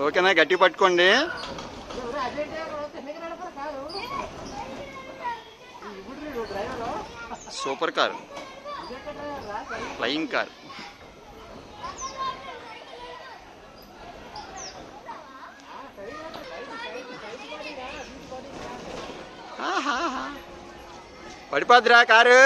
ఓకేనా, గట్టి పట్టుకోండి. Super car, flying car. పడిపోద్దిరా కారు.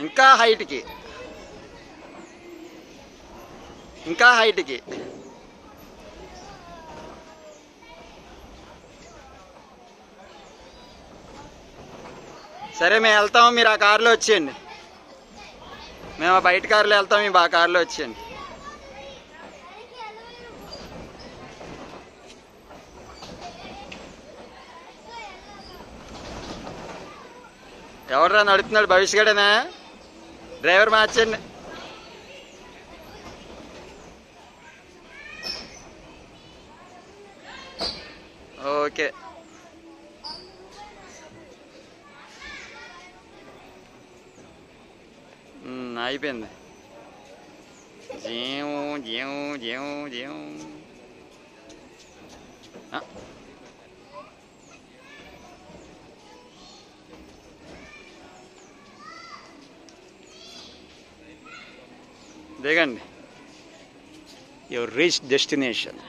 ఇంకా హైట్కి, ఇంకా హైట్కి. సరే మేము వెళ్తాము, మీరు ఆ కారులో వచ్చేయండి. మేము ఆ బయట కారులో వెళ్తాం, మేము ఆ కారులో వచ్చేయండి. ఎవడరా నడుపుతున్నాడు? భవిష్య గడేనా? డ్రైవర్ మార్చండి. ఓకే, అయిపోయింది. జీవు జీవు జీవు జీవు. దిగండి. Your reach destination.